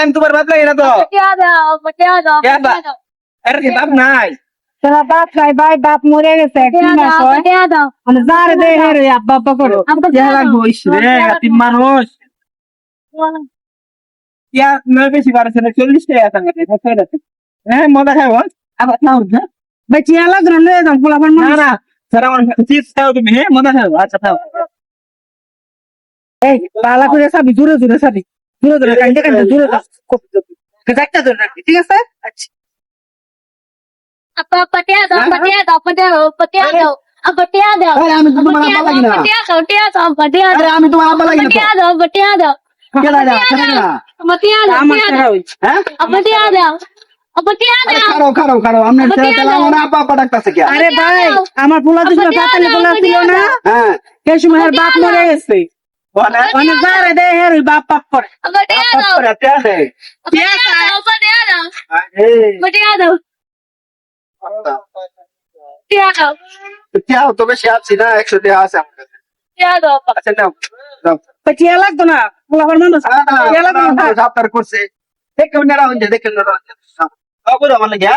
আমি তোমার বাপ লাগে না তো বাপ নাই বাপ নাই ভাই, বাপ মরে গেছে আব্বা আব্বা করে মানুষ বেশি পারছে না 40 টাকা হ্যাঁ মজা খাবো আবার খাও ভাই চিয়া লাগলো না না স্যার আমার চিপস খাও তুমি হ্যাঁ মজা খাবো আচ্ছা খাও এই পালা করে সাবি দূরে দূরে সাবি দূরে দূরে কান্দে কান্দে দূরে একটা দূরে রাখবি, ঠিক আছে? আচ্ছা আরে আমি তোমার আব্বা লাগি না আরে আমি তোমার আব্বা লাগি না খারো আপনার আব্বা আব্বা ডাকতেছে কি আরে ভাই আমার পোলা ছিল তাতালি পোলা ছিল না, হ্যাঁ সেই সময় বাপ মরে গেছে অনেক বারে দে হের বাপ পাপ করে তো বেশি আছি না 100 টাকা আছে আমার কাছে আচ্ছা নাও চিয়া লাগতো না পোলাপান মানুষ চিয়া লাগতো না আপনার করছে দেখে নেড়া হইছে দেখে নেড়া আমার লাগে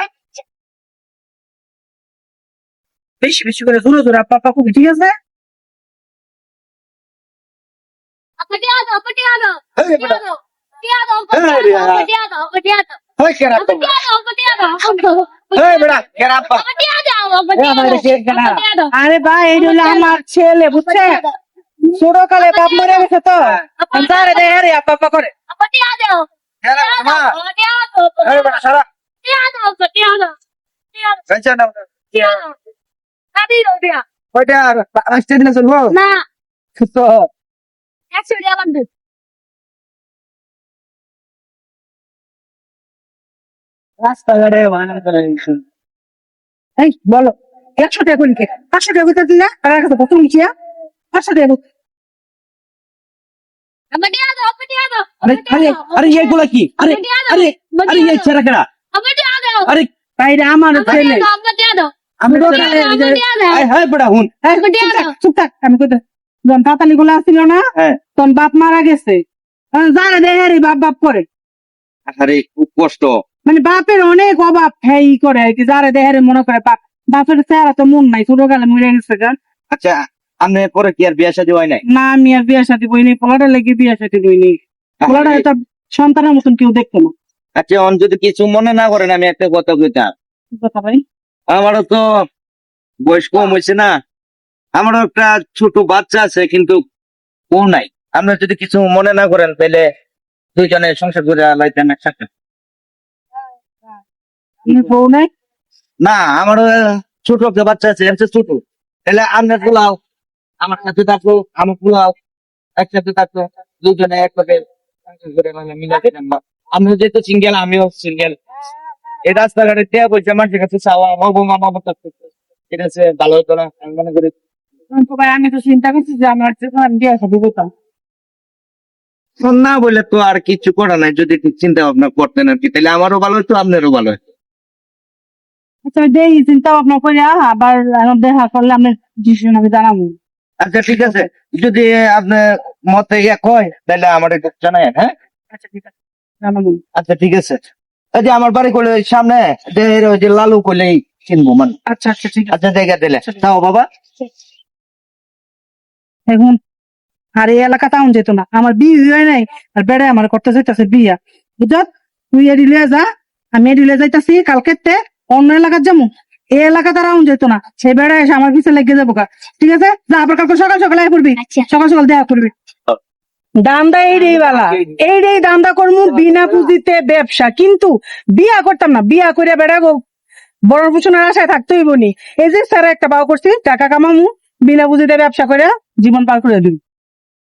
বেশি বেশি করে জোরে জোরে আপা আপা খুবই, ঠিক আছে? আরে ভাই এই হলো আমার ছেলে, বুঝছে? ছোট কালে বাপ মরে গেছে তো তারে দেয় রে আপা আপা করে চলবো না রাস্তাঘাটে এই বলো 100 টাকা করে 500 টাকা করে দিলে আর একটা কত নিচিয়া 500 টাকা আরে আরে এইগুলা কি আরে আরে আরে এই ছেড়া কেডা আরে বাইরে আমার ছেলে আমি তো হ্যাঁ বড়া হুন চুপ থাক আমি কই যখন তাতালি গুলো আসছিল না তখন বাপ মারা গেছে যারা দেহে রে বাপ বাপ করে আরে খুব কষ্ট মানে বাপের অনেক অভাব হ্যাঁ ই করে আর কি, যারা দেহে রে মনে করে বাপ বাপের চেহারা তো মন নাই ছোট কালে মরে গেছে গান। আচ্ছা আপনি পরে কি আর বিয়ে শাদী হয় নাই? না আমি আর বিয়ে শাদী বইনি, পোলাটা লেগে বিয়ে শাদী বইনি, পোলাটা তো সন্তানের মতন কেউ দেখতো না। আচ্ছা যদি কিছু মনে না করেন আমি একটা কথা কইতাম। কথা ভাই আমারও তো বয়স কম হয়েছে না, আমারও একটা ছোট বাচ্চা আছে কিন্তু ও নাই, আপনার যদি কিছু মনে না করেন তাহলে দুইজনে সংসার করে লাইতাম একসাথে। বউ নাই? না আমারও ছোট একটা বাচ্চা আছে, ছোট, তাহলে আপনার পোলাও আমার সাথে থাকলো, আমার পোলাও একসাথে থাকলো, দুজনে একসাথে সংসার করে মিলা দিতাম। আপনি যেহেতু সিঙ্গেল আমিও সিঙ্গেল, এই রাস্তাঘাটে টেয়া পয়সা মানুষের কাছে চাওয়া ঠিক আছে ভালো হতো না আমি মনে করি। ভাই আমি তো চিন্তা করছি যে আমার বিয়ে শাদী করতাম না বলে তো আর কিছু করা নাই, যদি চিন্তা ভাবনা করতেন আর কি তাহলে আমারও ভালো হতো আপনারও ভালো হতো। আচ্ছা দেখি চিন্তা ভাবনা করে আবার দেখা করলে আপনার ডিসিশন আমি জানাবো। আচ্ছা ঠিক আছে, যদি আপনার মতে এক হয় তাহলে আমার একটু জানায়েন। হ্যাঁ আচ্ছা ঠিক আছে জানাবো। আচ্ছা ঠিক আছে, এই যে আমার বাড়ি করলে সামনে ওই যে লালু করলেই চিনবো মানে। আচ্ছা আচ্ছা ঠিক আছে, আচ্ছা জায়গা দিলে তাও বাবা। এখন আর এই এলাকা তাউন যেত না, আমার বিয়ে হয় নাই আর বেড়ে আমার করতে চাইতেছে বিয়া, বুঝ তুই এডিলে যা আমি এডিলে যাইতাছি কালকে অন্য এলাকার যাবো, এই এলাকা তারা যেত না, সেই বেড়া এসে আমার পিছনে লেগে যাবো। ঠিক আছে যা, আবার কালকে সকাল সকাল আয় করবি, সকাল সকাল দেখা করবি। দান্দা এইটাই বালা, এইটাই দান্দা করবো বিনা পুঁজিতে ব্যবসা, কিন্তু বিয়া করতাম না, বিয়া করে বেড়া বড় পিছনের আশায় থাকতেই বনি। এই যে স্যার একটা বাউ করছি টাকা কামামু, বিনা পুঁজিতে ব্যবসা করে জীবন পার করে দিবি।